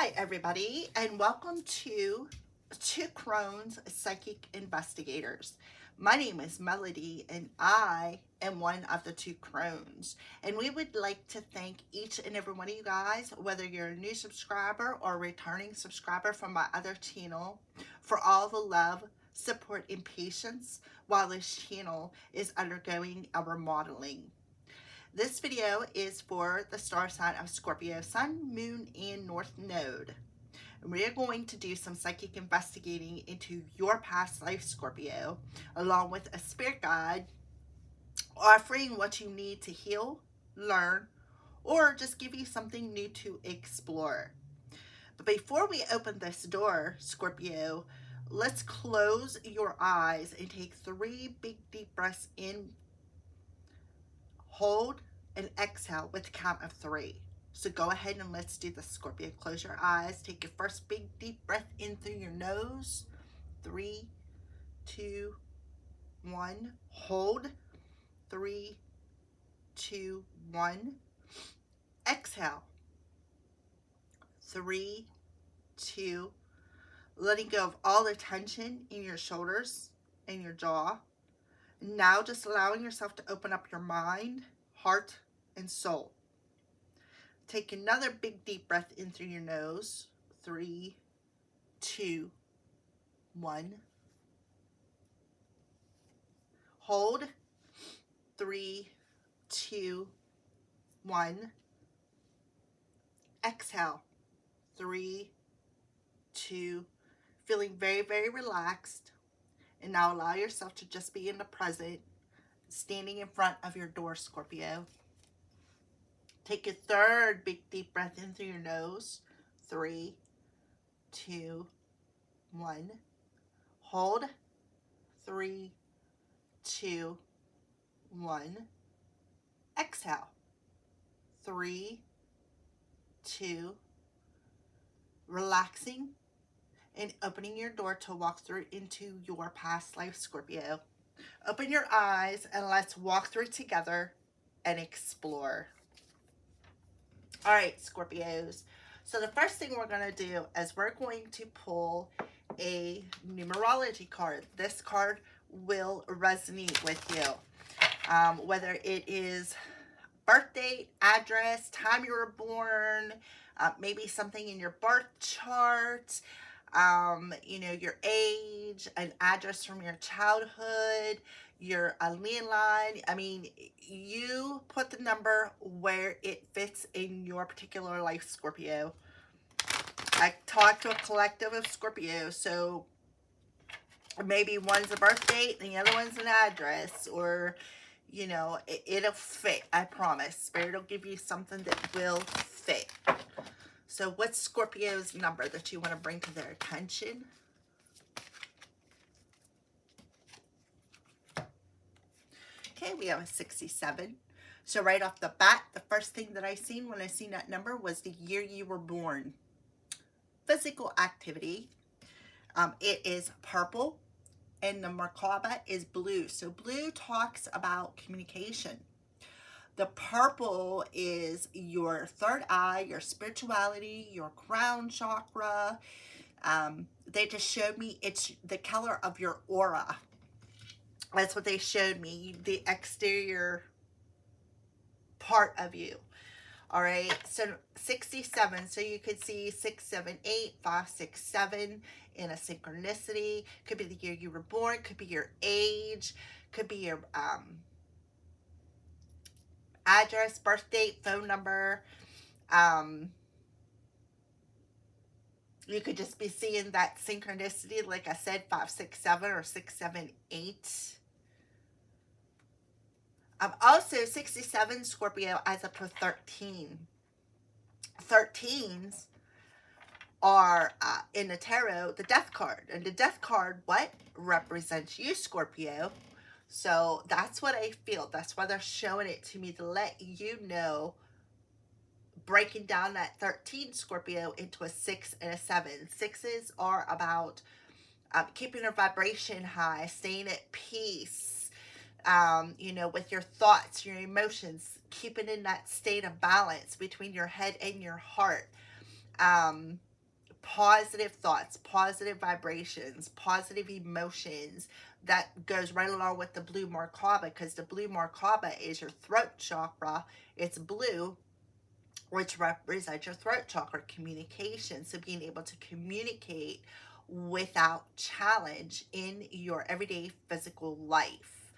Hi, everybody, and welcome to Two Crohn's Psychic Investigators. My name is Melody, and I am one of the two Crohn's. And we would like to thank each and every one of you guys, whether you're a new subscriber or a returning subscriber from my other channel, for all the love, support, and patience while this channel is undergoing a remodeling. This video is for the star sign of Scorpio, Sun, Moon, and North Node. And we are going to do some psychic investigating into your past life, Scorpio, along with a spirit guide offering what you need to heal, learn, or just give you something new to explore. But before we open this door, Scorpio, let's close your eyes and take 3 big deep breaths in, hold, and exhale with the count of 3. So go ahead and let's do this, Scorpio. Close your eyes. Take your first big deep breath in through your nose. 3, 2, 1. Hold. 3, 2, 1. Exhale. 3, 2. Letting go of all the tension in your shoulders and your jaw. Now just allowing yourself to open up your mind, heart, and soul. Take another big deep breath in through your nose. 3, 2, 1. Hold. 3, 2, 1. Exhale. 3, 2. Feeling very, very relaxed. And now allow yourself to just be in the present, standing in front of your door, Scorpio. Take your third big deep breath in through your nose. 3, 2, 1. Hold. 3, 2, 1. Exhale. 3, 2. Relaxing and opening your door to walk through into your past life, Scorpio. Open your eyes and let's walk through together and explore. All right, Scorpios. So the first thing we're going to do is we're going to pull a numerology card. This card will resonate with you. Whether it is birth date, address, time you were born, maybe something in your birth chart, your age, an address from your childhood, your landline. I mean, you put the number where it fits in your particular life, Scorpio. I talk to a collective of Scorpio, so maybe one's a birth date and the other one's an address, or it'll fit. I promise. Spirit will give you something that will fit. So what's Scorpio's number that you want to bring to their attention? Okay, we have a 67. So right off the bat, the first thing that I seen when I seen that number was the year you were born. Physical activity. It is purple, and the Merkaba is blue. So blue talks about communication. The purple is your third eye, your spirituality, your crown chakra. They just showed me it's the color of your aura. That's what they showed me, the exterior part of you. All right, so 67. So you could see 6, 7, 8, 5, 6, 7 in a synchronicity. Could be the year you were born. Could be your age. Could be your address, birth date, phone number. You could just be seeing that synchronicity, like I said, 5, 6, 7 or 6, 7, 8. Also 67, Scorpio, as up to 13. 13s are in the tarot, the death card. And the death card, what represents you, Scorpio? So that's what I feel. That's why they're showing it to me, to let you know, breaking down that 13, Scorpio, into a 6 and a 7. 6s are about keeping your vibration high, staying at peace, with your thoughts, your emotions, keeping in that state of balance between your head and your heart. positive thoughts, positive vibrations, positive emotions. That goes right along with the blue Merkaba, because the blue Merkaba is your throat chakra. It's blue, which represents your throat chakra, communication. So being able to communicate without challenge in your everyday physical life.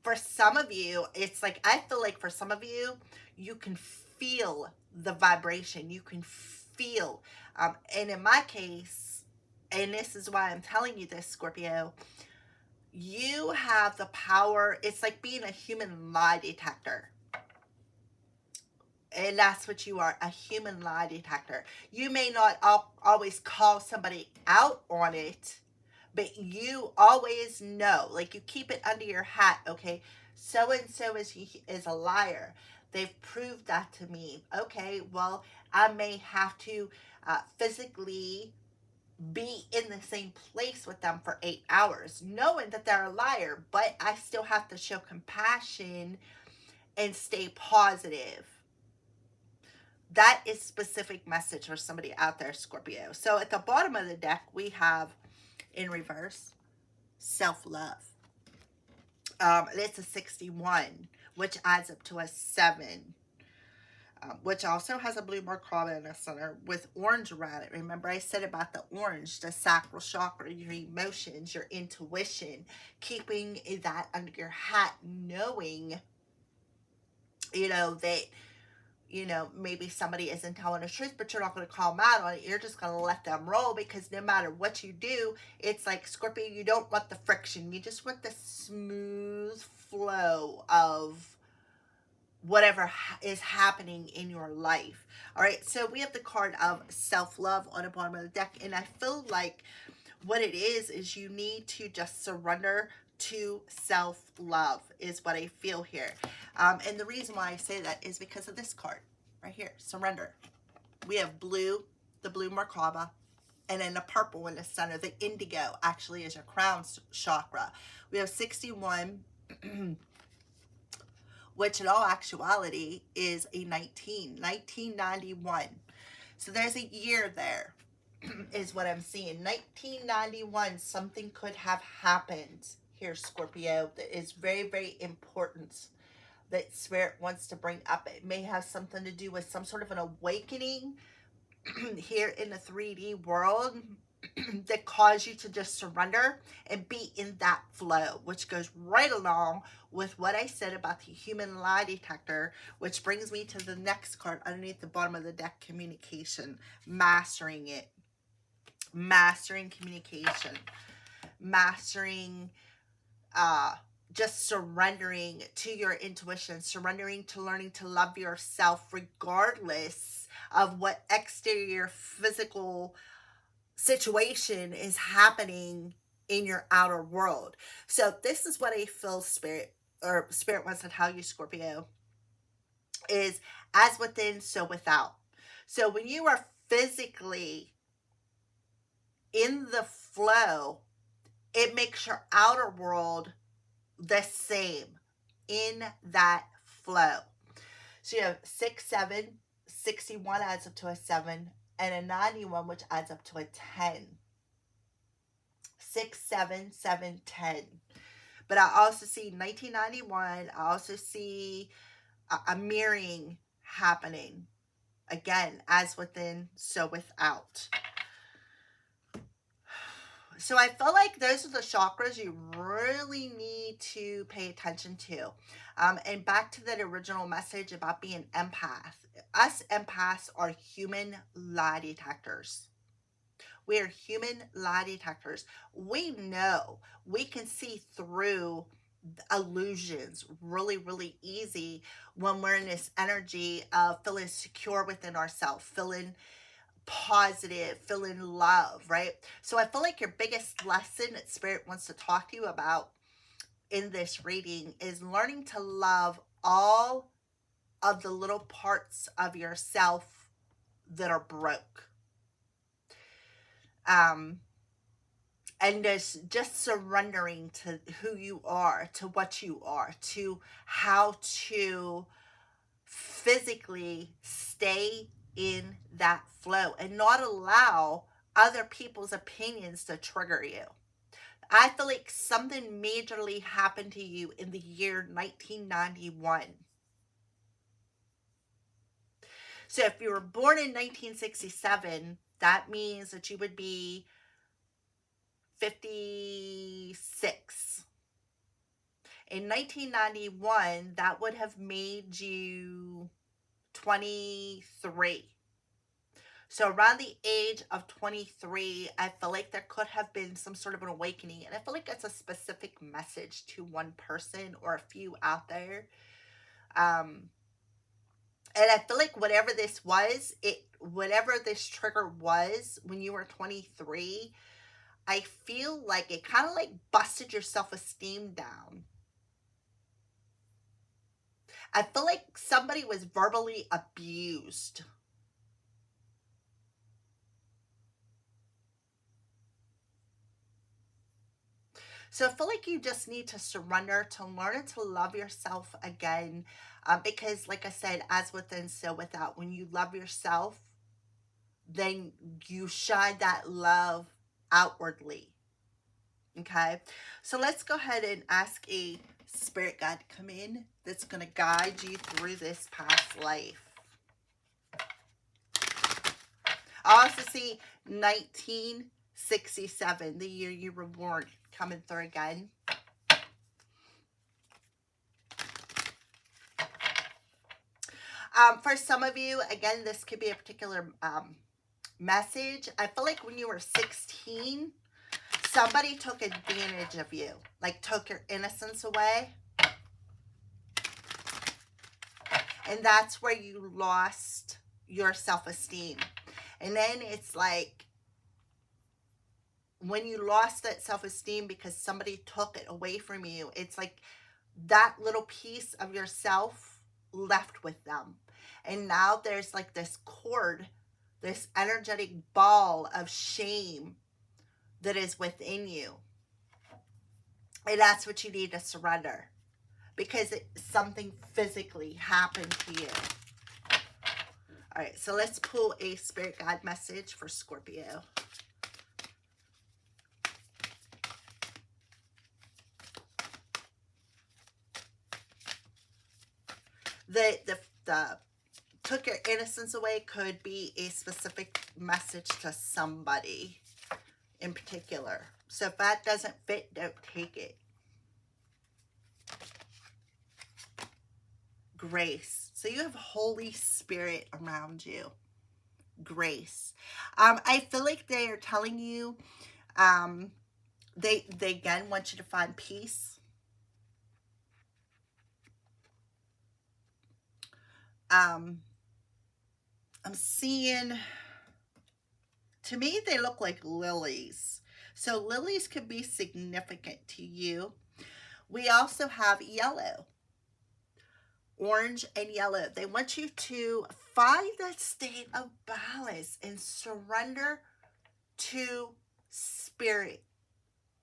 For some of you, it's like, I feel like for some of you, you can feel the vibration. You can feel, and in my case, and this is why I'm telling you this, Scorpio, you have the power. It's like being a human lie detector. And that's what you are, a human lie detector. You may not always call somebody out on it, but you always know, like you keep it under your hat, okay? So and so is a liar. They've proved that to me. Okay, well, I may have to physically be in the same place with them for 8 hours, knowing that they're a liar, but I still have to show compassion and stay positive. That is specific message for somebody out there, Scorpio. So at the bottom of the deck, we have in reverse, self-love. It's a 61, which adds up to a 7, which also has a blue Merkaba in the center with orange around it. Remember I said about the orange, the sacral chakra, your emotions, your intuition, keeping that under your hat, knowing, that, maybe somebody isn't telling the truth, but you're not going to call them out on it. You're just going to let them roll, because no matter what you do, it's like, Scorpio, you don't want the friction. You just want the smooth flow of whatever is happening in your life. All right, so we have the card of self-love on the bottom of the deck, and I feel like what it is you need to just surrender to self-love is what I feel here. And the reason why I say that is because of this card right here, surrender. We have blue, the blue Merkaba, and then the purple in the center. The indigo actually is your crown chakra. We have 61, which in all actuality is a 1991. So there's a year there. Is what I'm seeing. 1991, something could have happened here, Scorpio, that is very, very important that Spirit wants to bring up. It may have something to do with some sort of an awakening here in the 3D world that caused you to just surrender and be in that flow, which goes right along with what I said about the human lie detector, which brings me to the next card underneath the bottom of the deck, communication, mastering it. Mastering communication, mastering just surrendering to your intuition, surrendering to learning to love yourself regardless of what exterior physical situation is happening in your outer world. So this is what I feel Spirit wants to tell you, Scorpio, is as within, so without. So when you are physically in the flow, it makes your outer world the same in that flow. So you have 6, 7, 61 adds up to a 7, and a 91, which adds up to a 10. 6, 7, 7, 10. But I also see 1991. I also see a mirroring happening. Again, as within, so without. So I feel like those are the chakras you really need to pay attention to. And back to that original message about being empath. Us empaths are human lie detectors. We are human lie detectors. We know we can see through illusions really, really easy when we're in this energy of feeling secure within ourselves, feeling positive, feeling love, right? So I feel like your biggest lesson that Spirit wants to talk to you about in this reading is learning to love all of the little parts of yourself that are broke. And just surrendering to who you are, to what you are, to how to physically stay in that flow and not allow other people's opinions to trigger you. I feel like something majorly happened to you in the year 1991. So if you were born in 1967, that means that you would be 56. In 1991, that would have made you 23. So around the age of 23, I feel like there could have been some sort of an awakening. And I feel like it's a specific message to one person or a few out there. And I feel like whatever this was, whatever this trigger was when you were 23, I feel like it kind of like busted your self-esteem down. I feel like somebody was verbally abused. So I feel like you just need to surrender, to learn to love yourself again. Because like I said, as within, so without. When you love yourself, then you shine that love outwardly. Okay, so let's go ahead and ask a spirit guide to come in that's going to guide you through this past life. I also see 1967, the year you were born, coming through again. For some of you, again, this could be a particular message. I feel like when you were 16, somebody took advantage of you, like took your innocence away. And that's where you lost your self-esteem. And then it's like, when you lost that self-esteem because somebody took it away from you, it's like that little piece of yourself left with them. And now there's like this cord, this energetic ball of shame that is within you. And that's what you need to surrender, because something physically happened to you. All right, so let's pull a spirit guide message for Scorpio. The took your innocence away could be a specific message to somebody in particular. So if that doesn't fit, don't take it. Grace. So you have Holy Spirit around you. Grace. I feel like they are telling you, they again want you to find peace. I'm seeing, to me, they look like lilies. So lilies could be significant to you. We also have yellow. Orange and yellow. They want you to find that state of balance and surrender to spirit,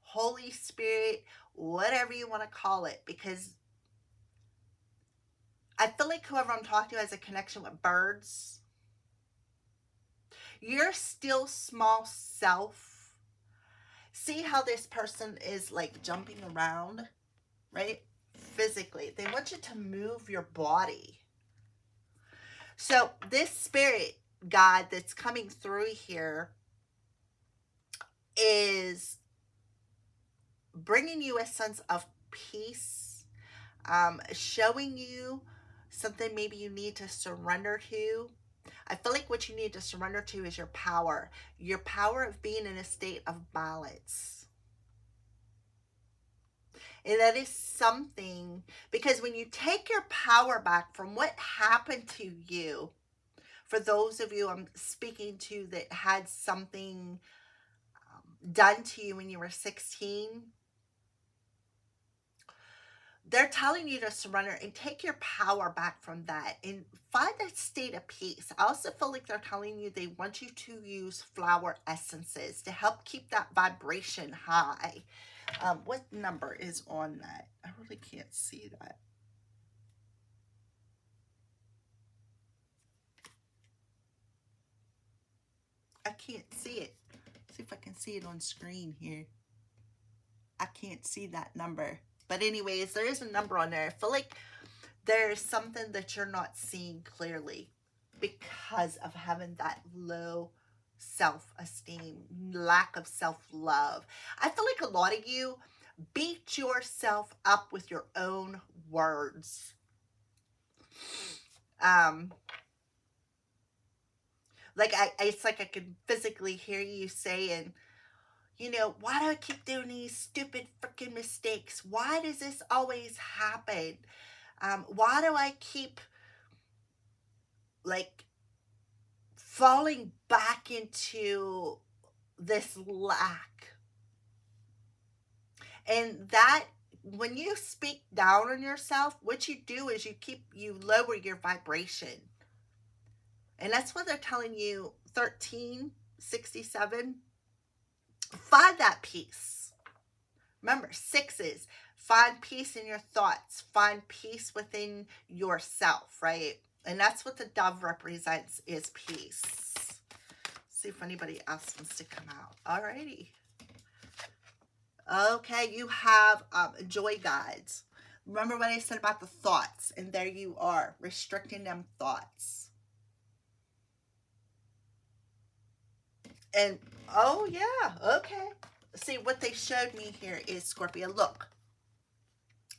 Holy Spirit, whatever you want to call it, because I feel like whoever I'm talking to has a connection with birds. Your still small self. See how this person is like jumping around, right? Physically. They want you to move your body. So this spirit guide that's coming through here is bringing you a sense of peace, showing you something maybe you need to surrender to. I feel like what you need to surrender to is your power of being in a state of balance. And that is something, because when you take your power back from what happened to you, for those of you I'm speaking to that had something done to you when you were 16, they're telling you to surrender and take your power back from that and find that state of peace. I also feel like they're telling you they want you to use flower essences to help keep that vibration high. What number is on that? I really can't see that. I can't see it. See if I can see it on screen here. I can't see that number. But anyways, there is a number on there. I feel like there's something that you're not seeing clearly because of having that low self-esteem, lack of self-love. I feel like a lot of you beat yourself up with your own words. It's like I can physically hear you saying, you know, why do I keep doing these stupid freaking mistakes? Why does this always happen? Why do I keep like falling back into this lack? And that, when you speak down on yourself, what you do is you lower your vibration. And that's what they're telling you, 1367. Find that peace. Remember, sixes. Find peace in your thoughts. Find peace within yourself, right? And that's what the dove represents, is peace. See if anybody else wants to come out. Alrighty. Okay, you have joy guides. Remember what I said about the thoughts, and there you are, restricting them thoughts. And, oh yeah, okay. See, what they showed me here is, Scorpio, look.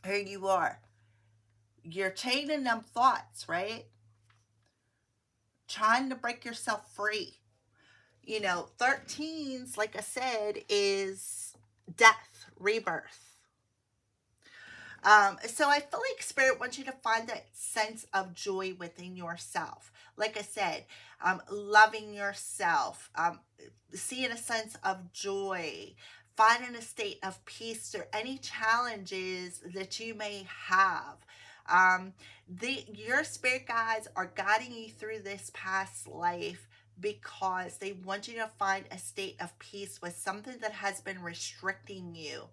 Here you are. You're chaining them thoughts, right? Trying to break yourself free. You know, 13s, like I said, is death, rebirth. So I feel like Spirit wants you to find that sense of joy within yourself. Like I said, loving yourself, seeing a sense of joy, finding a state of peace through any challenges that you may have. Your spirit guides are guiding you through this past life because they want you to find a state of peace with something that has been restricting you.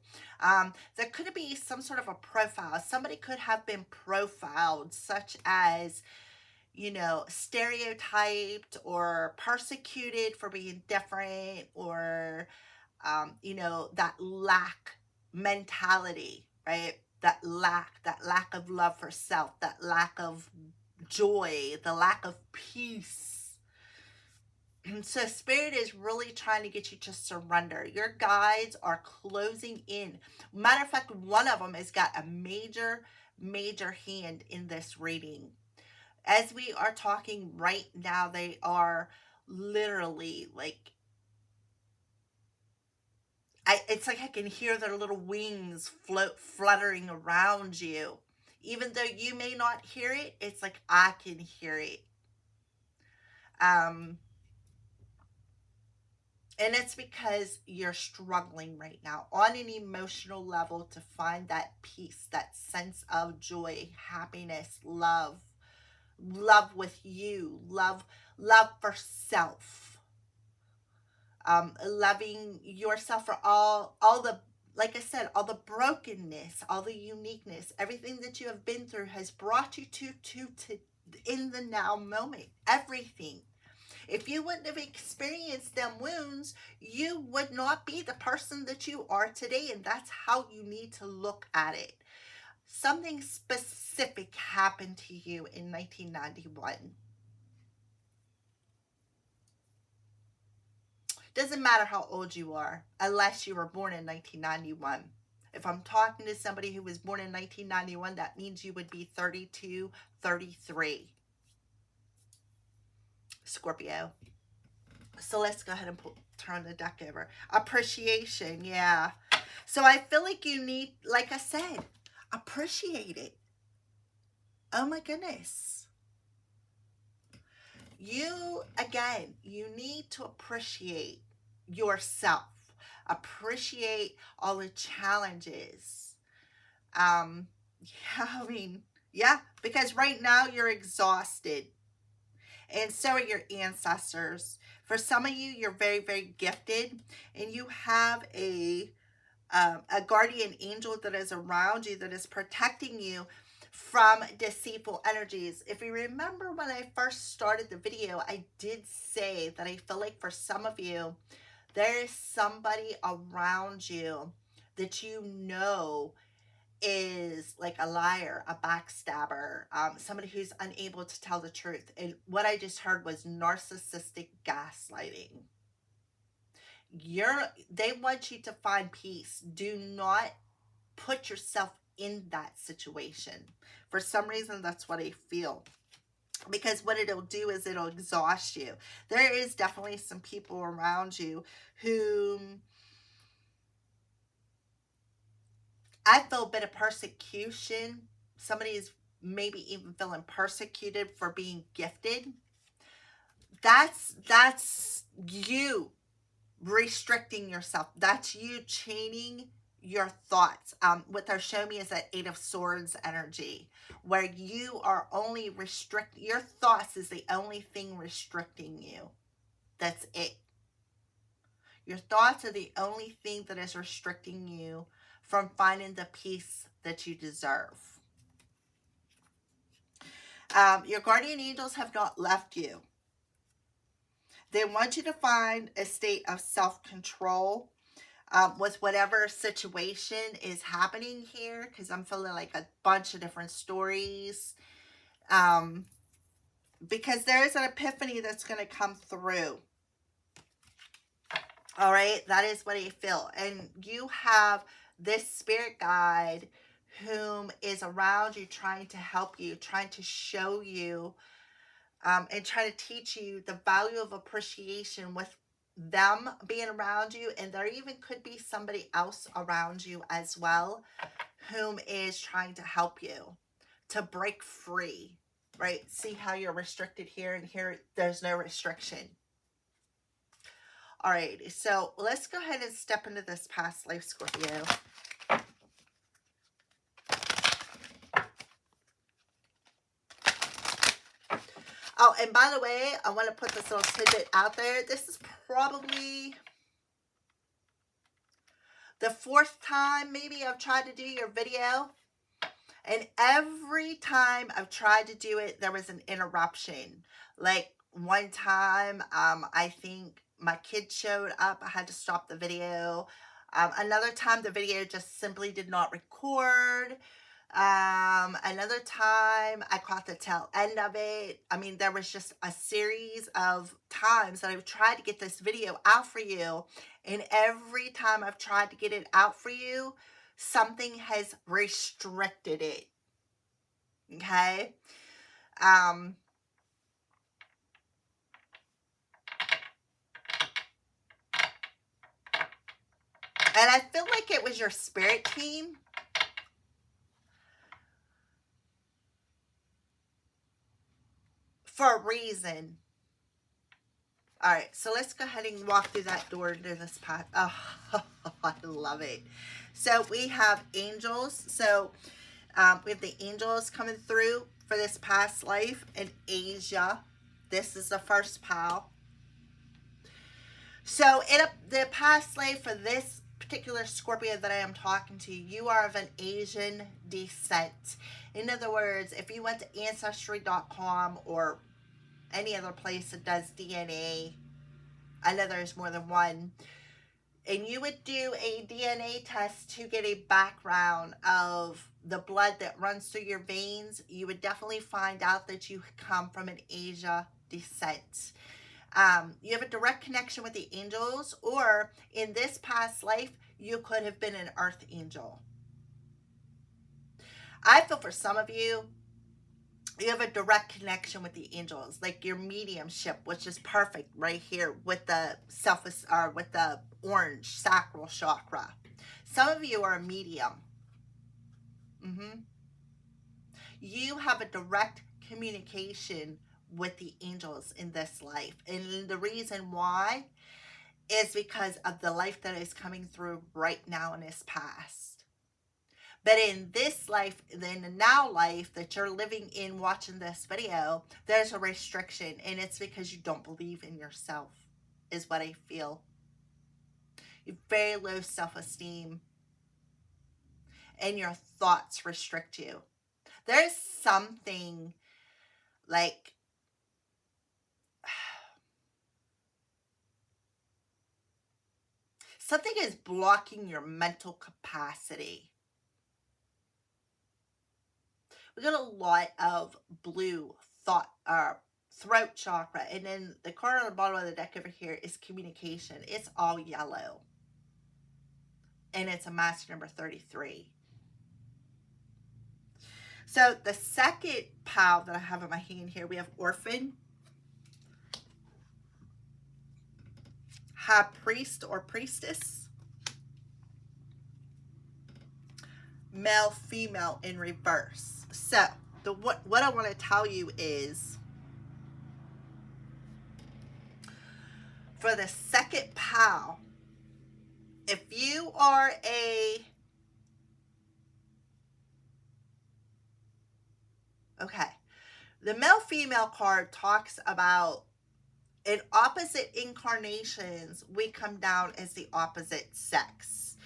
There could be some sort of a profile. Somebody could have been profiled, such as, you know, stereotyped or persecuted for being different, or, you know, that lack mentality, right? That lack of love for self, that lack of joy, the lack of peace. So Spirit is really trying to get you to surrender. Your guides are closing in. Matter of fact, one of them has got a major hand in this reading. As we are talking right now, they are literally like, it's like I can hear their little wings fluttering around you. Even though you may not hear it, it's like I can hear it. And it's because you're struggling right now on an emotional level to find that peace, that sense of joy, happiness, love with you, love for self, loving yourself for all the, like I said, all the brokenness, all the uniqueness, everything that you have been through has brought you to in the now moment, everything. If you wouldn't have experienced them wounds, you would not be the person that you are today. And that's how you need to look at it. Something specific happened to you in 1991. Doesn't matter how old you are, unless you were born in 1991. If I'm talking to somebody who was born in 1991, that means you would be 32, 33. Scorpio. So let's go ahead and turn the deck over. Appreciation, yeah. So I feel like you need, like I said, appreciate it. Oh my goodness. You need to appreciate yourself. Appreciate all the challenges. Because right now you're exhausted. And so are your ancestors. For some of you, you're very, very gifted, and you have a guardian angel that is around you, that is protecting you. from deceitful energies. If you remember when I first started the video, I did say that I feel like for some of you, there is somebody around you that you know is like a liar, a backstabber, somebody who's unable to tell the truth. And what I just heard was narcissistic gaslighting. They want you to find peace. Do not put yourself in that situation. For some reason, that's what I feel. Because what it'll do is it'll exhaust you. There is definitely some people around you who I feel a bit of persecution. Somebody is maybe even feeling persecuted for being gifted. That's you restricting yourself. That's you chaining your thoughts. What they're showing me is that Eight of Swords energy, where you are only your thoughts is the only thing restricting you. That's it. Your thoughts are the only thing that is restricting you from finding the peace that you deserve. Your guardian angels have not left you. They want you to find a state of self-control with whatever situation is happening here, because I'm feeling like a bunch of different stories. Because there is an epiphany that's going to come through. All right, that is what I feel. And you have this spirit guide whom is around you, trying to help you, trying to show you, and trying to teach you the value of appreciation with them being around you. And there even could be somebody else around you as well, whom is trying to help you to break free, right? See how you're restricted here, and here there's no restriction. All right, so let's go ahead and step into this past life, Scorpio. Oh, and by the way, I want to put this little tidbit out there. This is probably the 4th time maybe I've tried to do your video. And every time I've tried to do it, there was an interruption. Like one time, I think my kid showed up. I had to stop the video. Another time, the video just simply did not record. Another time, I caught the tail end of it. I mean, there was just a series of times that I've tried to get this video out for you. And every time I've tried to get it out for you, something has restricted it. Okay? And I feel like it was your spirit team. For a reason. All right, so let's go ahead and walk through that door into this path. Oh, I love it. So we have angels. So we have the angels coming through for this past life in Asia. This is the first pile. So in the past life for this particular Scorpio that I am talking to, you are of an Asian descent. In other words, if you went to Ancestry.com or any other place that does DNA, I know there's more than one, and you would do a DNA test to get a background of the blood that runs through your veins, you would definitely find out that you come from an Asia descent. You have a direct connection with the angels, or in this past life, you could have been an earth angel. I feel for some of you, you have a direct connection with the angels, like your mediumship, which is perfect right here with the with the orange sacral chakra. Some of you are a medium. You have a direct communication with the angels in this life. And the reason why is because of the life that is coming through right now in this past. But in this life, in the now life that you're living in watching this video, there's a restriction. And it's because you don't believe in yourself, is what I feel. You have very low self-esteem. And your thoughts restrict you. There's something like something is blocking your mental capacity. We got a lot of blue throat chakra, and then the card on the bottom of the deck over here is communication. It's all yellow, and it's a master number 33. So the second pile that I have in my hand here, we have orphan, high priest or priestess, male, female in reverse. So what I want to tell you is, for the second pile, if you are the male female card talks about in opposite incarnations, we come down as the opposite sex.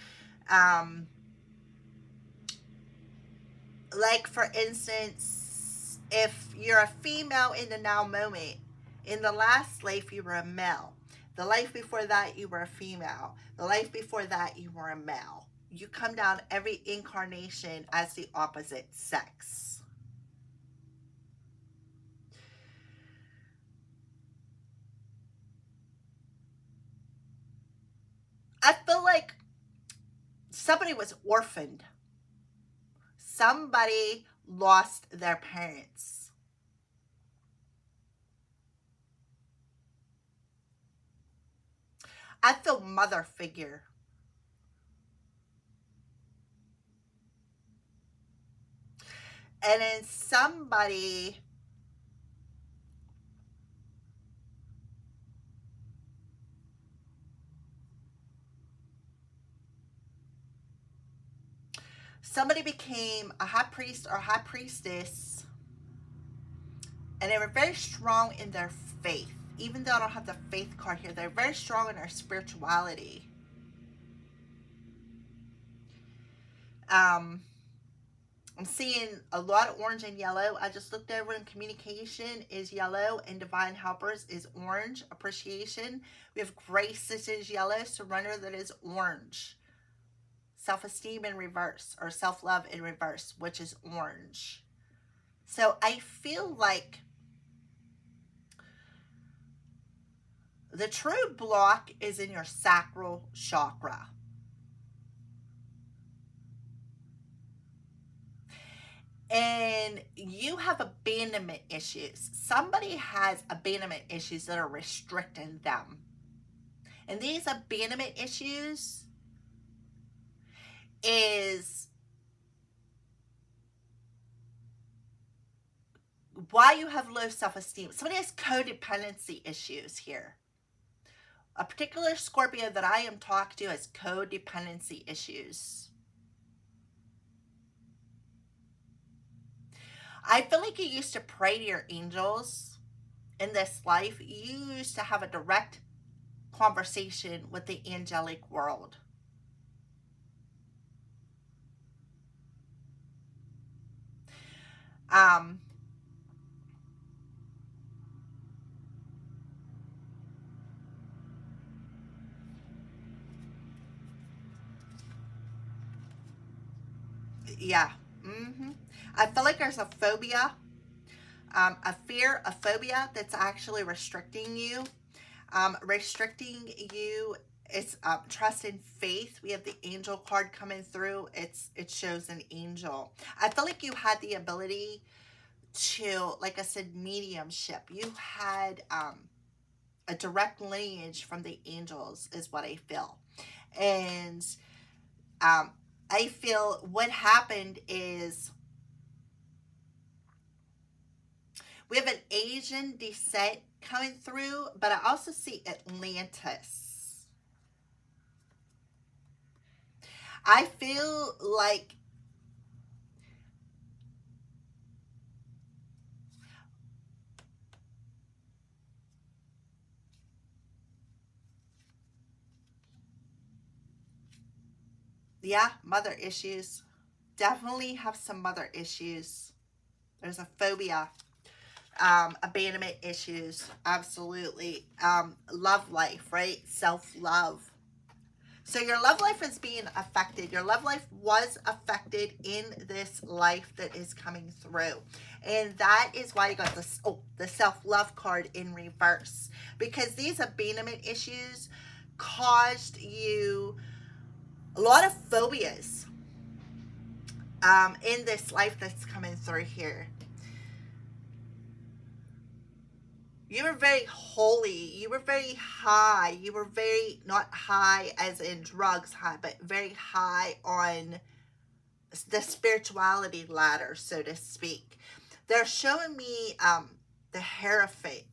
Like, for instance, if you're a female in the now moment, in the last life you were a male. The life before that you were a female. The life before that you were a male. You come down every incarnation as the opposite sex. I feel like somebody was orphaned. Somebody lost their parents. I feel mother figure. And then somebody became a high priest or high priestess, and they were very strong in their faith. Even though I don't have the faith card here, they're very strong in their spirituality. I'm seeing a lot of orange and yellow. I just looked over, and communication is yellow, and divine helpers is orange. Appreciation, we have grace, this is yellow. Surrender, that is orange. Self-esteem in reverse, or self-love in reverse, which is orange. So I feel like the true block is in your sacral chakra. And you have abandonment issues. Somebody has abandonment issues that are restricting them. And these abandonment issues is why you have low self-esteem. Somebody has codependency issues here. A particular Scorpio that I am talking to has codependency issues. I feel like you used to pray to your angels in this life. You used to have a direct conversation with the angelic world. Yeah. I feel like there's a phobia, a fear, a phobia that's actually restricting you. Restricting you is trust and faith. We have the angel card coming through. It shows an angel. I feel like you had the ability to, like I said, mediumship. You had a direct lineage from the angels is what I feel. And I feel what happened is we have an Asian descent coming through, but I also see Atlantis. I feel like yeah, mother issues. Definitely have some mother issues. There's a phobia. Abandonment issues, absolutely. Love life, right? Self-love. So your love life is being affected. Your love life was affected in this life that is coming through. And that is why you got this, the self-love card in reverse. Because these abandonment issues caused you a lot of phobias in this life that's coming through here. You were very holy. You were very high. You were very, not high as in drugs high, but very high on the spirituality ladder, so to speak. They're showing me the Hierophant.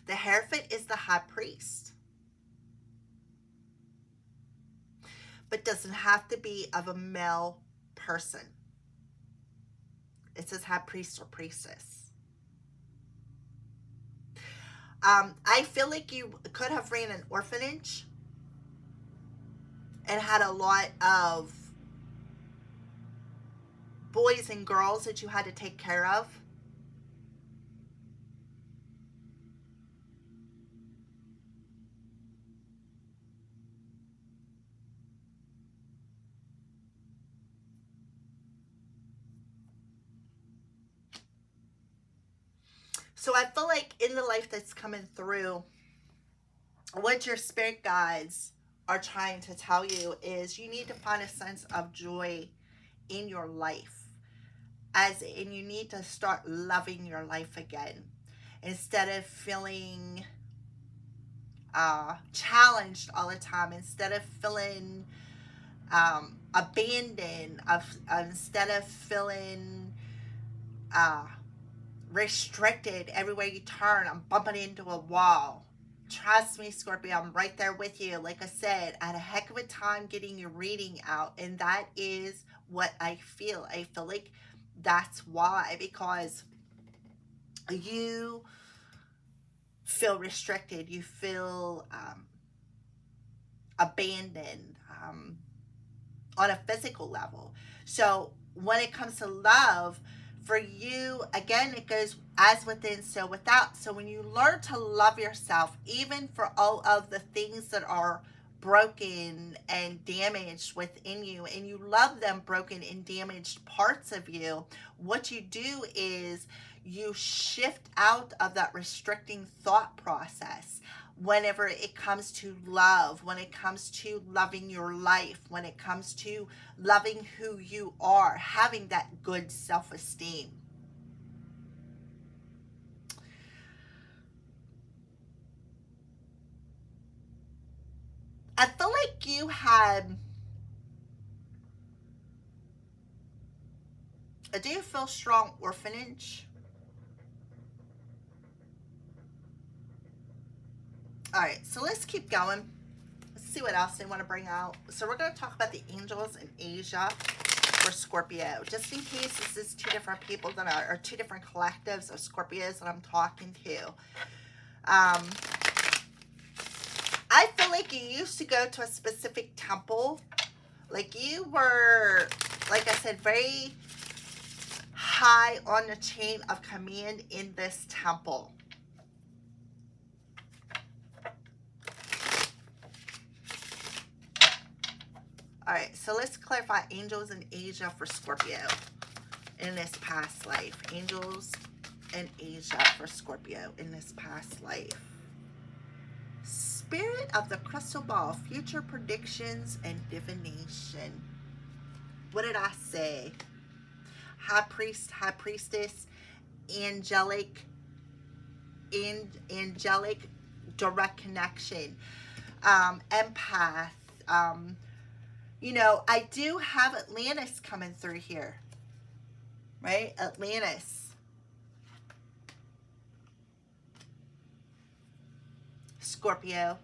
The Hierophant is the high priest, but doesn't have to be of a male person. It says high priest or priestess. I feel like you could have ran an orphanage and had a lot of boys and girls that you had to take care of. So I feel like in the life that's coming through, what your spirit guides are trying to tell you is you need to find a sense of joy in your life. And you need to start loving your life again. Instead of feeling challenged all the time, instead of feeling abandoned, instead of feeling restricted everywhere you turn, I'm bumping into a wall. Trust me, Scorpio, I'm right there with you. Like I said, I had a heck of a time getting your reading out, and that is what I feel. I feel like that's why, because you feel restricted, you feel abandoned on a physical level. So when it comes to love, for you, again, it goes as within, so without. So when you learn to love yourself, even for all of the things that are broken and damaged within you, and you love them broken and damaged parts of you, what you do is you shift out of that restricting thought process whenever it comes to love, when it comes to loving your life, when it comes to loving who you are, having that good self-esteem. I feel like you had, do you feel strong orphanage? All right, so let's keep going. Let's see what else they want to bring out. So we're going to talk about the angels in Asia for Scorpio. Just in case this is two different people that are, or two different collectives of Scorpios that I'm talking to. I feel like you used to go to a specific temple. Like you were, like I said, very high on the chain of command in this temple. All right, so let's clarify angels in Asia for Scorpio in this past life. Angels in Asia for Scorpio in this past life. Spirit of the crystal ball, future predictions and divination. What did I say? High priest, high priestess, angelic, direct connection, empath. You know, I do have Atlantis coming through here, right? Atlantis. Scorpio.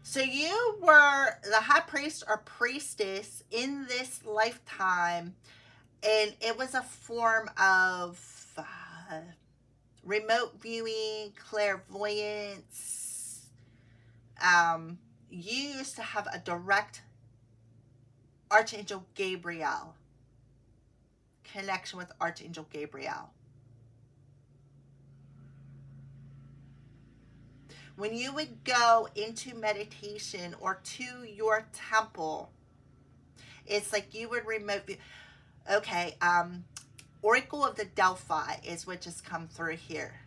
So you were the high priest or priestess in this lifetime, and it was a form of remote viewing, clairvoyance. You used to have a direct Archangel Gabriel. Connection with Archangel Gabriel. When you would go into meditation or to your temple, it's like you would remote view. Okay, Oracle of the Delphi is what just come through here.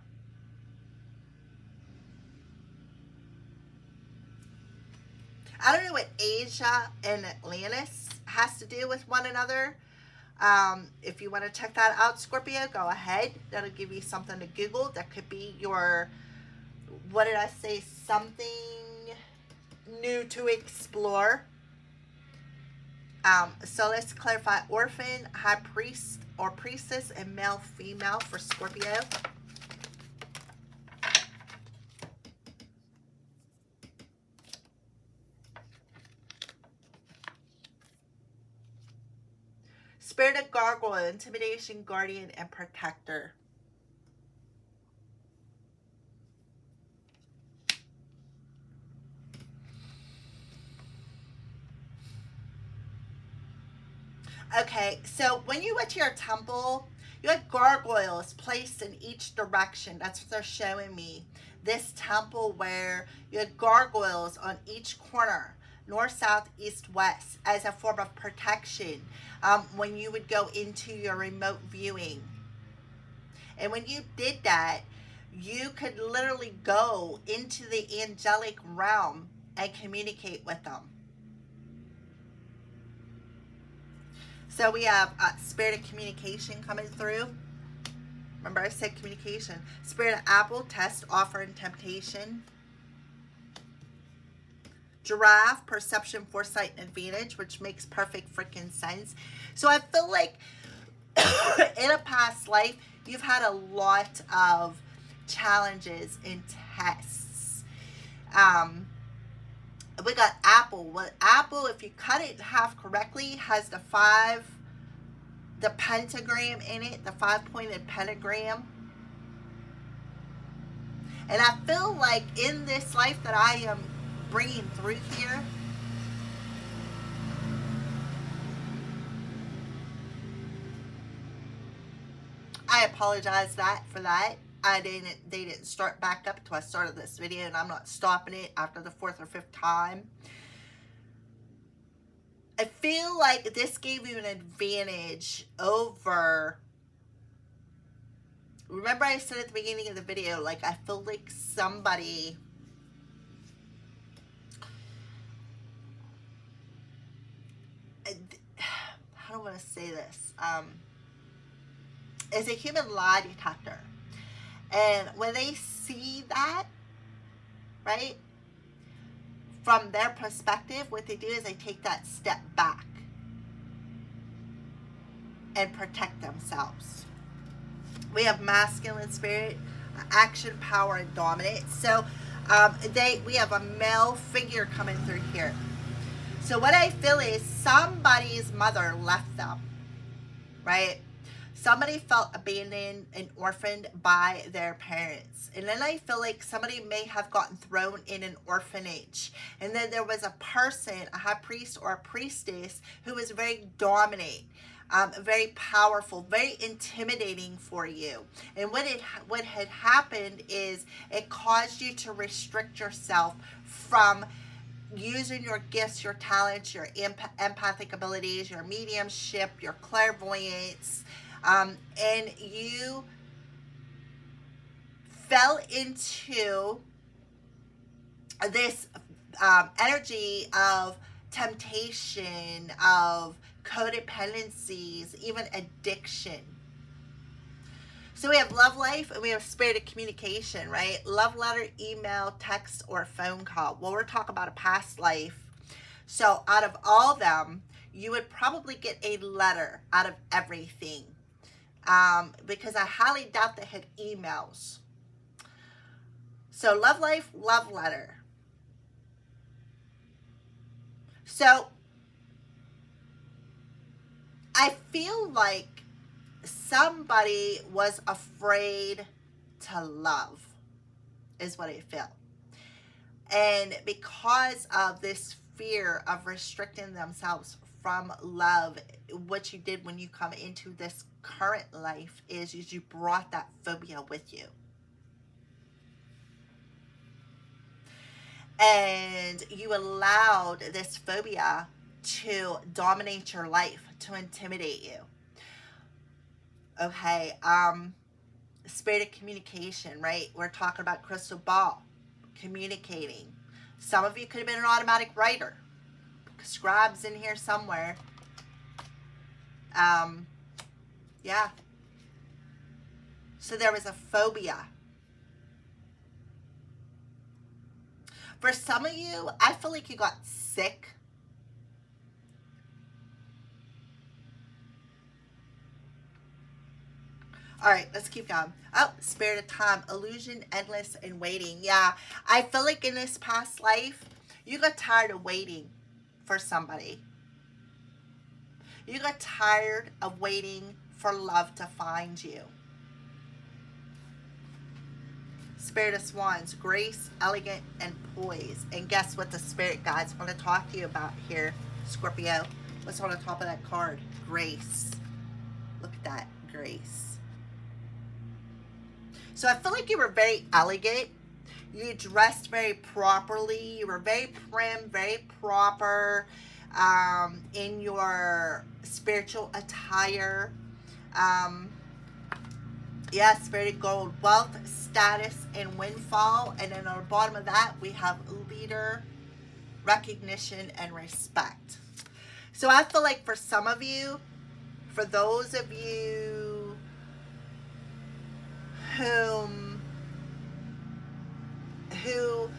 I don't know what Asia and Atlantis has to do with one another. If you want to check that out, Scorpio, go ahead. That'll give you something to Google. That could be your, what did I say, something new to explore. So let's clarify: orphan, high priest or priestess, and male, female for Scorpio. Spirit of gargoyle, intimidation, guardian, and protector. Okay, so when you went to your temple, you had gargoyles placed in each direction. That's what they're showing me. This temple where you had gargoyles on each corner, north, south, east, west, as a form of protection when you would go into your remote viewing. And when you did that, you could literally go into the angelic realm and communicate with them. So we have spirit of communication coming through. Remember I said communication. Spirit of apple, test, offer, and temptation. Giraffe, perception, foresight, and advantage, which makes perfect freaking sense. So I feel like in a past life, you've had a lot of challenges and tests. We got apple. Well, apple, if you cut it in half correctly, has the pentagram in it, the 5-pointed pentagram. And I feel like in this life that I am bringing through here, I apologize for that. They didn't start back up until I started this video, and I'm not stopping it after the 4th or 5th time. I feel like this gave you an advantage over, remember I said at the beginning of the video, like I feel like somebody, how do I want to say this, is a human lie detector. And when they see that, right, from their perspective, what they do is they take that step back and protect themselves. We have masculine spirit, action, power, and dominance. So we have a male figure coming through here. So what I feel is somebody's mother left them, right? Somebody felt abandoned and orphaned by their parents. And then I feel like somebody may have gotten thrown in an orphanage. And then there was a person, a high priest or a priestess, who was very dominant, very powerful, very intimidating for you. And what had happened is it caused you to restrict yourself from using your gifts, your talents, your empathic abilities, your mediumship, your clairvoyance, and you fell into this energy of temptation, of codependencies, even addiction. So we have love life and we have spirit of communication, right? Love letter, email, text, or phone call. Well, we're talking about a past life. So out of all of them, you would probably get a letter out of everything. Because I highly doubt they had emails. So love life, love letter. So I feel like somebody was afraid to love, is what I feel. And because of this fear of restricting themselves from love, what you did when you come into this current life is you brought that phobia with you. And you allowed this phobia to dominate your life, to intimidate you. Okay, spirit of communication, right? We're talking about crystal ball, communicating. Some of you could have been an automatic writer. Scribes in here somewhere. Yeah. So there was a phobia. For some of you, I feel like you got sick. All right, let's keep going. Oh, spirit of time, illusion, endless, and waiting. Yeah, I feel like in this past life, you got tired of waiting for somebody. You got tired of waiting for love to find you. Spirit of Swans, grace, elegant, and poise. And guess what the spirit guides want to talk to you about here, Scorpio? What's on the top of that card? Grace. Look at that, grace. So I feel like you were very elegant. You dressed very properly. You were very prim, very proper in your spiritual attire. Yeah, spirit of gold, wealth, status, and windfall. And then on the bottom of that, we have leader, recognition, and respect. So I feel like for some of you, for those of you who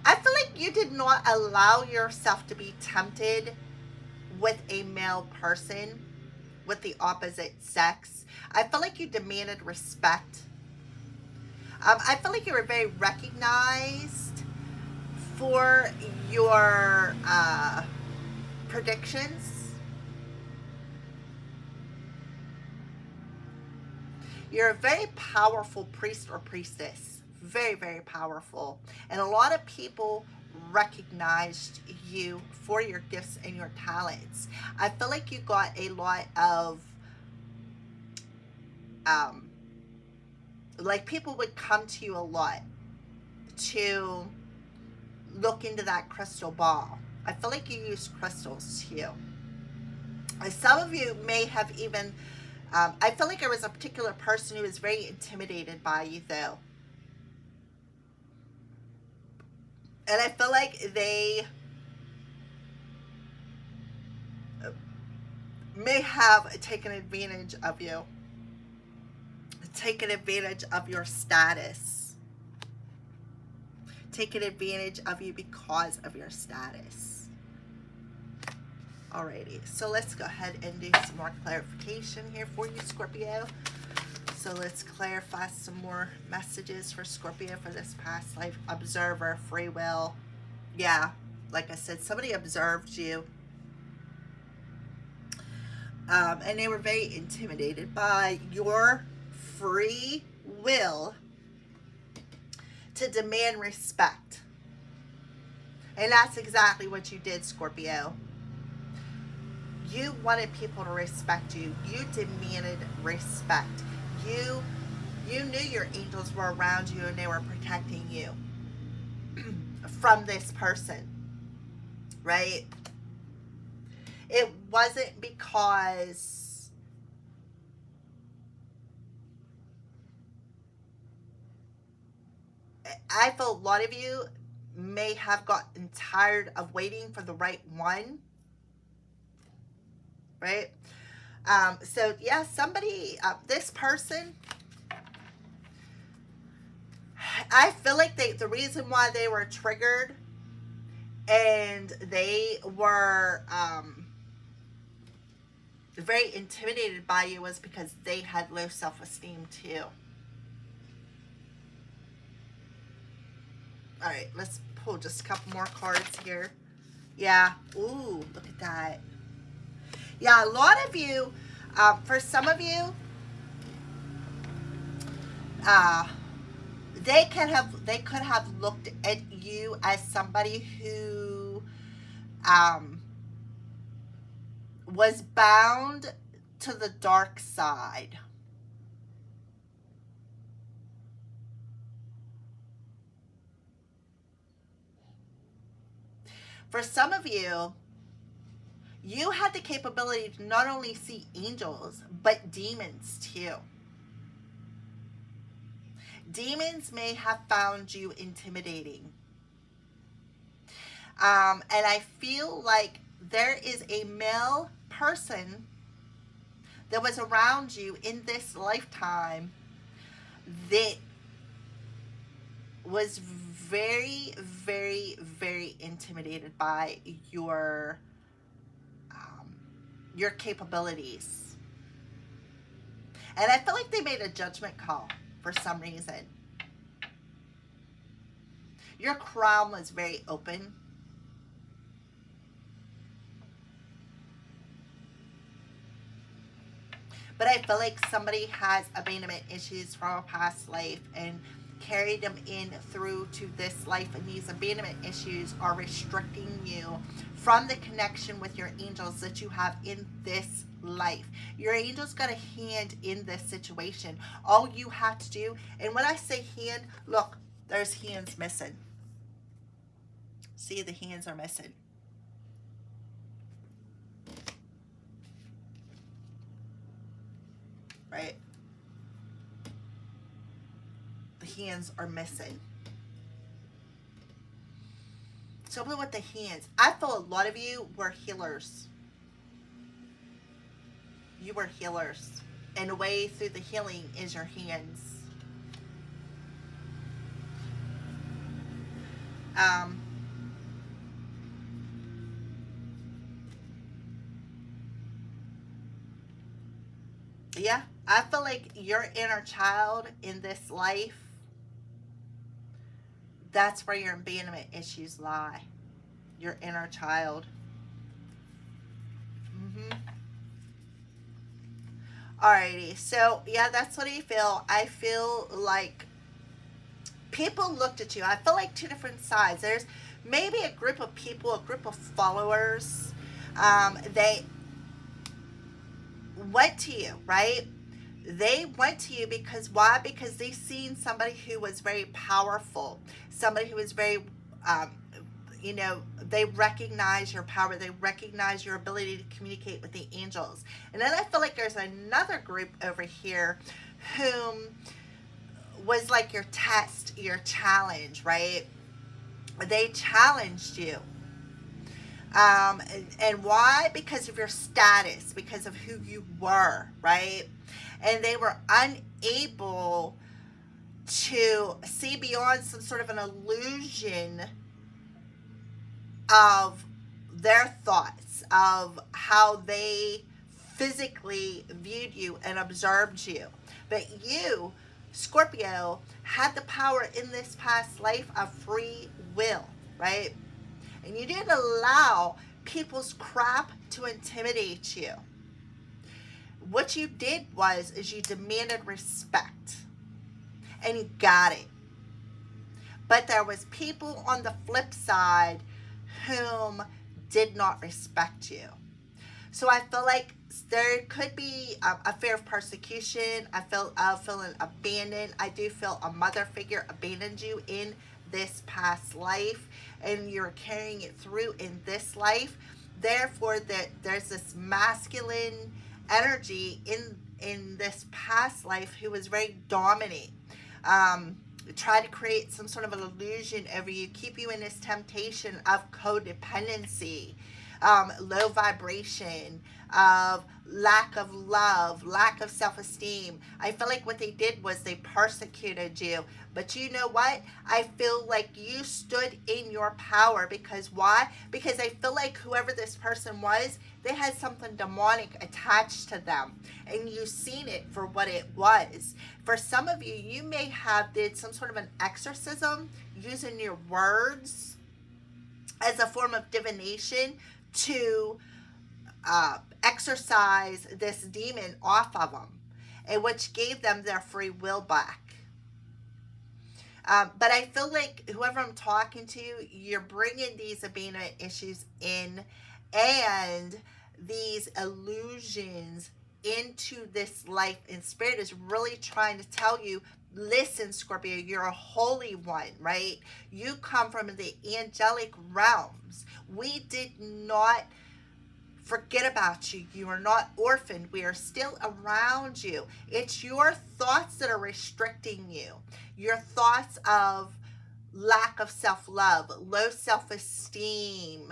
I feel like you did not allow yourself to be tempted with a male person, with the opposite sex. I feel like you demanded respect. I feel like you were very recognized for your predictions. You're a very powerful priest or priestess. Very, very powerful. And a lot of people recognized you for your gifts and your talents. I feel like you got a lot of like people would come to you a lot to look into that crystal ball. I feel like you used crystals too. Some of you may have even I feel like there was a particular person who was very intimidated by you though. And I feel like they may have taken advantage of you. Taken advantage of your status. Taken advantage of you because of your status. Alrighty, so let's go ahead and do some more clarification here for you, Scorpio. So let's clarify some more messages for Scorpio for this past life. Observer, free will. Yeah, like I said, somebody observed you. And they were very intimidated by your free will to demand respect. And that's exactly what you did, Scorpio. You wanted people to respect you. You demanded respect. You knew your angels were around you and they were protecting you from this person, right? It wasn't because I feel a lot of you may have gotten tired of waiting for the right one, right? So yeah, somebody, this person, I feel like the reason why they were triggered and they were very intimidated by you was because they had low self-esteem too. All right, let's pull just a couple more cards here. Yeah, ooh, look at that. Yeah, a lot of you, for some of you, they could have looked at you as somebody who um, was bound to the dark side. For some of you, you had the capability to not only see angels, but demons too. Demons may have found you intimidating. And I feel like there is a male person that was around you in this lifetime that was very, very, very intimidated by your capabilities. And I feel like they made a judgment call for some reason. Your crown was very open. But I feel like somebody has abandonment issues from a past life and carried them in through to this life. And these abandonment issues are restricting you from the connection with your angels that you have in this life. Your angels got a hand in this situation. All you have to do, and when I say hand, look, there's hands missing. See, the hands are missing. Right? The hands are missing. So with the hands, I feel a lot of you were healers. You were healers. And the way through the healing is your hands. Yeah, I feel like your inner child in this life, that's where your abandonment issues lie. Your inner child. Alrighty, so yeah, that's what I feel. I feel like people looked at you. I feel like two different sides. There's maybe a group of people, a group of followers. They went to you, right? They went to you because why? Because they seen somebody who was very powerful, somebody who was very, they recognize your power. They recognize your ability to communicate with the angels. And then I feel like there's another group over here whom was like your test, your challenge, right? They challenged you. And why? Because of your status, because of who you were, right? And they were unable to see beyond some sort of an illusion of their thoughts, of how they physically viewed you and observed you. But you, Scorpio, had the power in this past life of free will, right? And you didn't allow people's crap to intimidate you. What you did is you demanded respect. And you got it. But there was people on the flip side whom did not respect you. So I feel like there could be a fear of persecution. I feel feeling abandoned. I do feel a mother figure abandoned you in this past life, and you're carrying it through in this life. Therefore, that there's this masculine energy in this past life who was very dominant. Try to create some sort of an illusion over you, keep you in this temptation of codependency, low vibration, of lack of love, lack of self-esteem. I feel like what they did was they persecuted you. But you know what? I feel like you stood in your power. Because why? Because I feel like whoever this person was, they had something demonic attached to them. And you've seen it for what it was. For some of you, you may have did some sort of an exorcism using your words as a form of divination to exorcise this demon off of them, and which gave them their free will back. But I feel like whoever I'm talking to, you're bringing these abandonment issues in and these illusions into this life. And Spirit is really trying to tell you, listen, Scorpio, you're a holy one, right? You come from the angelic realms. We did not forget about you. You are not orphaned. We are still around you. It's your thoughts that are restricting you. Your thoughts of lack of self-love, low self-esteem,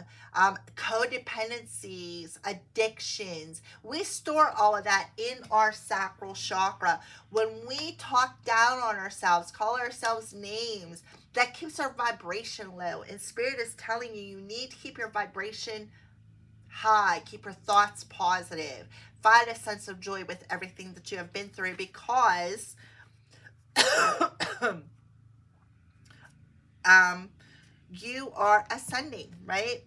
codependencies, addictions. We store all of that in our sacral chakra. When we talk down on ourselves, call ourselves names, that keeps our vibration low. And Spirit is telling you, you need to keep your vibration high, keep your thoughts positive, find a sense of joy with everything that you have been through, because you are ascending, right?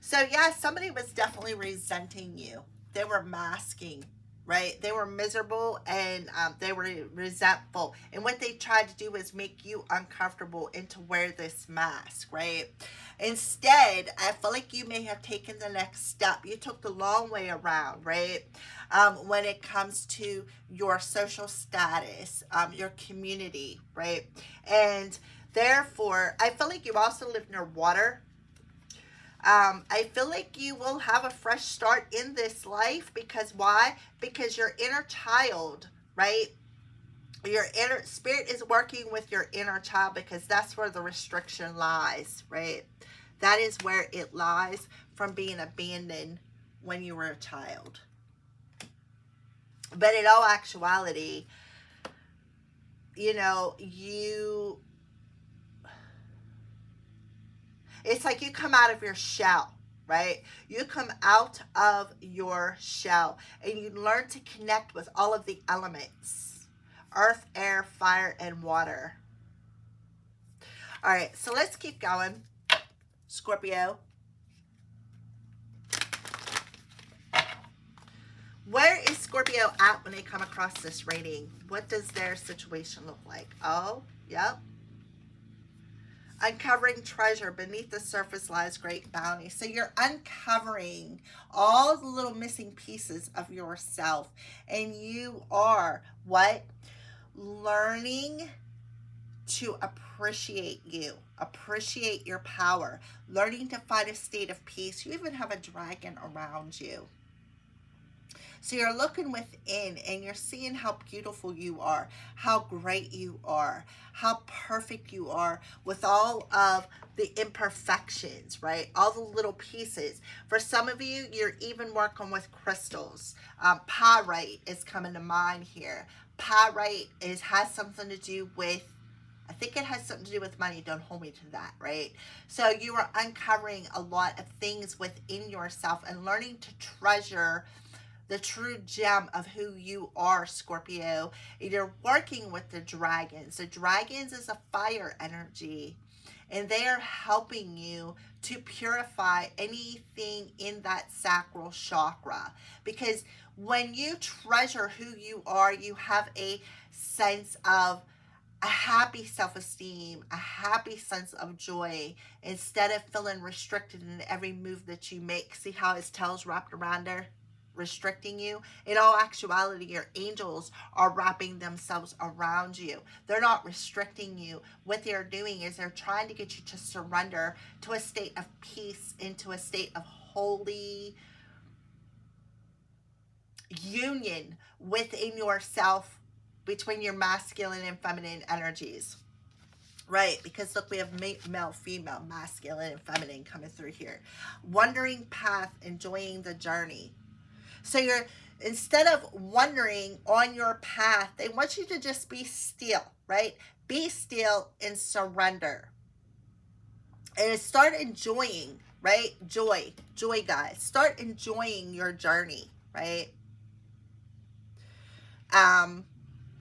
So yeah, somebody was definitely resenting you. They were masking, right? They were miserable, and they were resentful. And what they tried to do was make you uncomfortable and to wear this mask, right? Instead, I feel like you may have taken the next step. You took the long way around, right? When it comes to your social status, your community, right? And therefore, I feel like you also live near water. I feel like you will have a fresh start in this life, because why? Because your inner child, right? Your inner Spirit is working with your inner child, because that's where the restriction lies, right? That is where it lies, from being abandoned when you were a child. But in all actuality, you know, it's like you come out of your shell, right? You come out of your shell and you learn to connect with all of the elements: earth, air, fire, and water. All right, so let's keep going, Scorpio. Where is Scorpio at when they come across this reading? What does their situation look like? Oh, yep. Uncovering treasure. Beneath the surface lies great bounty. So you're uncovering all the little missing pieces of yourself. And you are what? Learning to appreciate you. Appreciate your power. Learning to find a state of peace. You even have a dragon around you. So you're looking within and you're seeing how beautiful you are, how great you are, how perfect you are, with all of the imperfections, right? All the little pieces. For some of you, you're even working with crystals. Pyrite is coming to mind here. Pyrite has something to do with, I think it has something to do with money. Don't hold me to that, right? So you are uncovering a lot of things within yourself and learning to treasure the true gem of who you are, Scorpio. You're working with the dragons. The dragons is a fire energy, and they are helping you to purify anything in that sacral chakra. Because when you treasure who you are, you have a sense of a happy self-esteem, a happy sense of joy, instead of feeling restricted in every move that you make. See how his tail's wrapped around her? Restricting you. In all actuality, your angels are wrapping themselves around you. They're not restricting you. What they're doing is they're trying to get you to surrender to a state of peace, into a state of holy union within yourself, between your masculine and feminine energies. Right, because look, we have male, female, masculine, and feminine coming through here. Wandering path, enjoying the journey. So you're, instead of wandering on your path, they want you to just be still, right? Be still and surrender. And start enjoying, right? Joy, guys. Start enjoying your journey, right?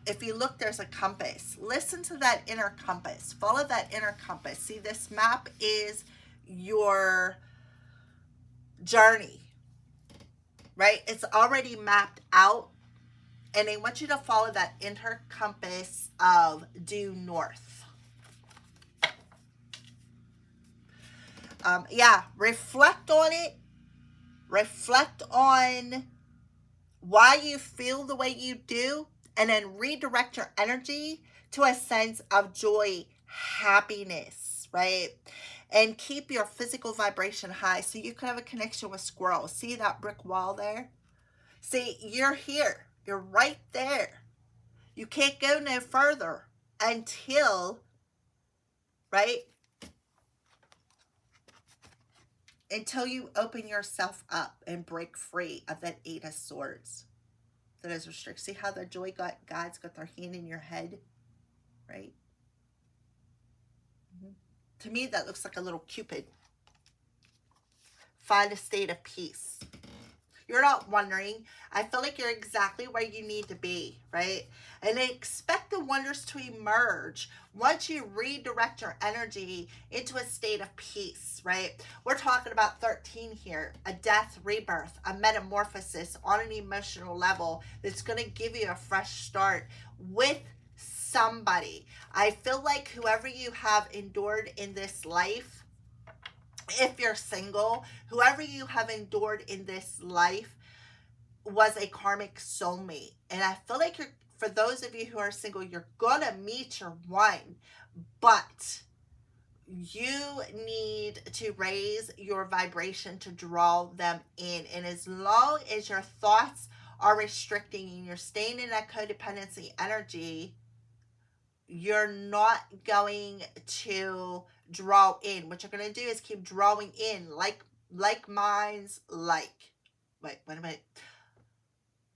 If you look, there's a compass. Listen to that inner compass. Follow that inner compass. See, this map is your journey, right? It's already mapped out, and they want you to follow that inner compass of due north. Yeah, reflect on it. Reflect on why you feel the way you do, and then redirect your energy to a sense of joy, happiness, right? And keep your physical vibration high so you can have a connection with squirrels. See that brick wall there? See, you're here. You're right there. You can't go no further until, right? Until you open yourself up and break free of that Eight of Swords that is restricted. See how the joy guides got their hand in your head, right? Mm-hmm. To me, that looks like a little Cupid. Find a state of peace. You're not wondering. I feel like you're exactly where you need to be, right? And expect the wonders to emerge once you redirect your energy into a state of peace, right? We're talking about 13 here, a death, rebirth, a metamorphosis on an emotional level that's going to give you a fresh start with somebody. I feel like whoever you have endured in this life, if you're single, whoever you have endured in this life was a karmic soulmate. And I feel like for those of you who are single, you're gonna meet your one, but you need to raise your vibration to draw them in. And as long as your thoughts are restricting and you're staying in that codependency energy, you're not going to draw in. What you're going to do is keep drawing in like minds like. Wait a minute.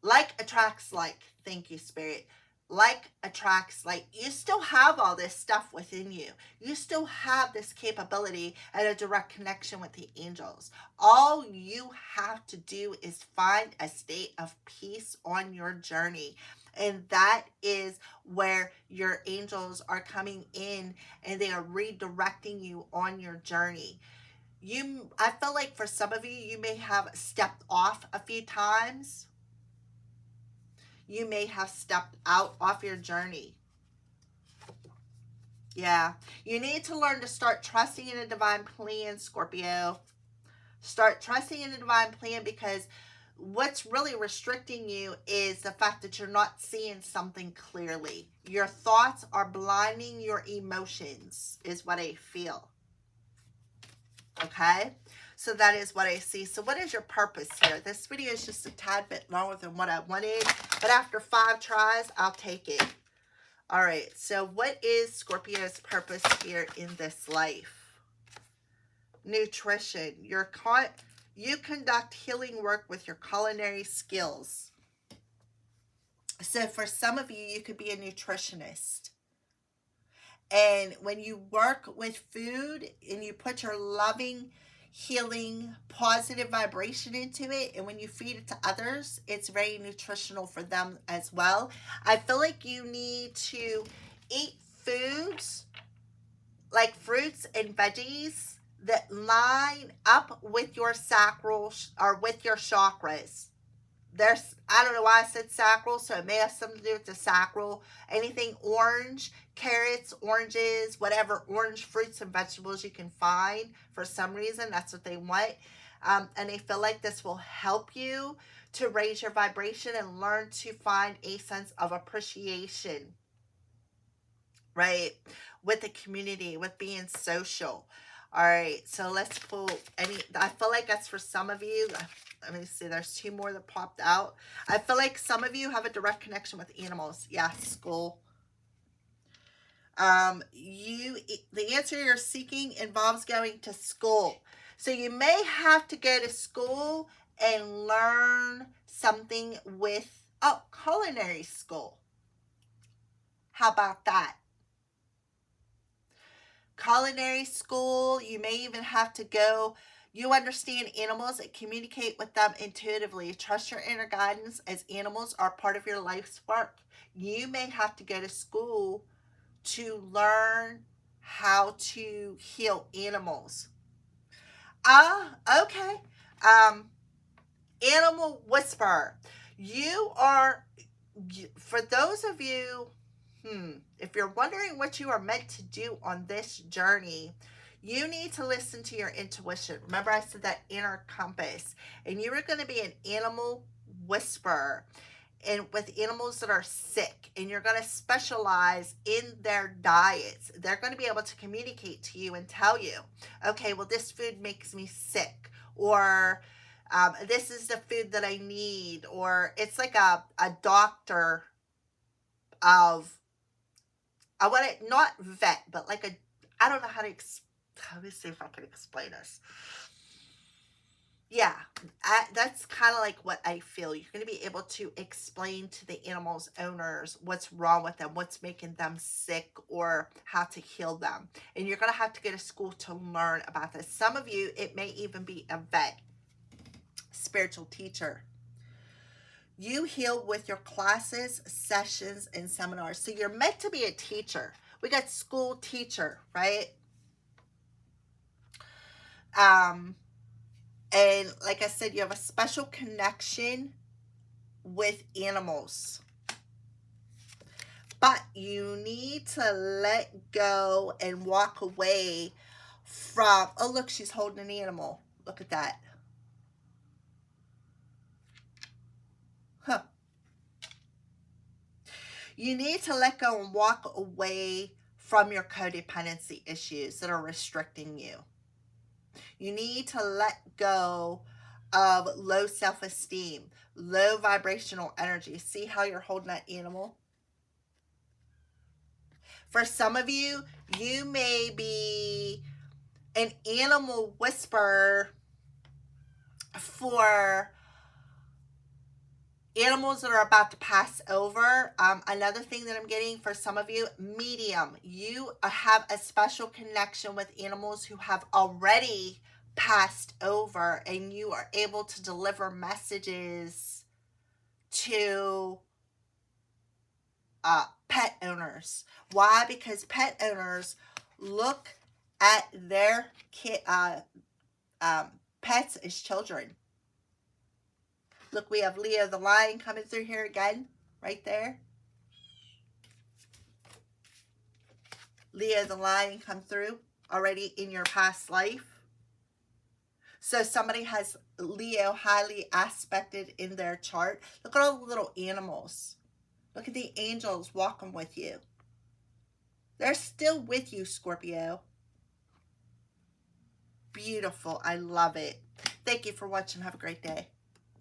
Like attracts like. Thank you, Spirit. Like attracts like. You still have all this stuff within you. You still have this capability and a direct connection with the angels. All you have to do is find a state of peace on your journey. And that is where your angels are coming in and they are redirecting you on your journey. I feel like for some of you, you may have stepped off a few times. You may have stepped out off your journey. Yeah. You need to learn to start trusting in a divine plan, Scorpio. Start trusting in a divine plan, because what's really restricting you is the fact that you're not seeing something clearly. Your thoughts are blinding your emotions, is what I feel. Okay? So that is what I see. So what is your purpose here? This video is just a tad bit longer than what I wanted, but after 5 tries, I'll take it. All right. So what is Scorpio's purpose here in this life? Nutrition. You conduct healing work with your culinary skills. So for some of you, you could be a nutritionist. And when you work with food and you put your loving, healing, positive vibration into it, and when you feed it to others, it's very nutritional for them as well. I feel like you need to eat foods like fruits and veggies that line up with your sacral or with your chakras. I don't know why I said sacral, so it may have something to do with the sacral. Anything orange, carrots, oranges, whatever orange fruits and vegetables you can find. For some reason, that's what they want. And they feel like this will help you to raise your vibration and learn to find a sense of appreciation, right? With the community, with being social. All right, so let's pull I feel like that's for some of you. Let me see, there's 2 more that popped out. I feel like some of you have a direct connection with animals. Yeah, school. The answer you're seeking involves going to school. So you may have to go to school and learn something with, culinary school. How about that? Culinary school, you may even have to go. You understand animals and communicate with them intuitively. Trust your inner guidance, as animals are part of your life's work. You may have to go to school to learn how to heal animals. Okay. Animal whisperer. For those of you, if you're wondering what you are meant to do on this journey, You need to listen to your intuition. Remember I said that inner compass. And you are going to be an animal whisperer, and with animals that are sick, and you're going to specialize in their diets. They're going to be able to communicate to you and tell you, okay, well, this food makes me sick, or this is the food that I need, or it's like a doctor of, I want it, not vet, but like a, I don't know how to let me see if I can explain this. Yeah, that's kind of like what I feel. You're going to be able to explain to the animals' owners what's wrong with them, what's making them sick, or how to heal them. And you're going to have to go to school to learn about this. Some of you, it may even be a vet, spiritual teacher. You heal with your classes, sessions, and seminars. So you're meant to be a teacher. We got school teacher, right? And like I said, you have a special connection with animals. But you need to let go and walk away from, oh, look, she's holding an animal. Look at that. Huh. You need to let go and walk away from your codependency issues that are restricting you. You need to let go of low self-esteem, low vibrational energy. See how you're holding that animal? For some of you, you may be an animal whisperer for animals that are about to pass over. Another thing that I'm getting for some of you, medium. You have a special connection with animals who have already passed over, and you are able to deliver messages to pet owners. Why? Because pet owners look at their pets as children. Look, we have Leo the lion coming through here again, right there. Leo the lion come through already in your past life. So somebody has Leo highly aspected in their chart. Look at all the little animals. Look at the angels walking with you. They're still with you, Scorpio. Beautiful. I love it. Thank you for watching. Have a great day.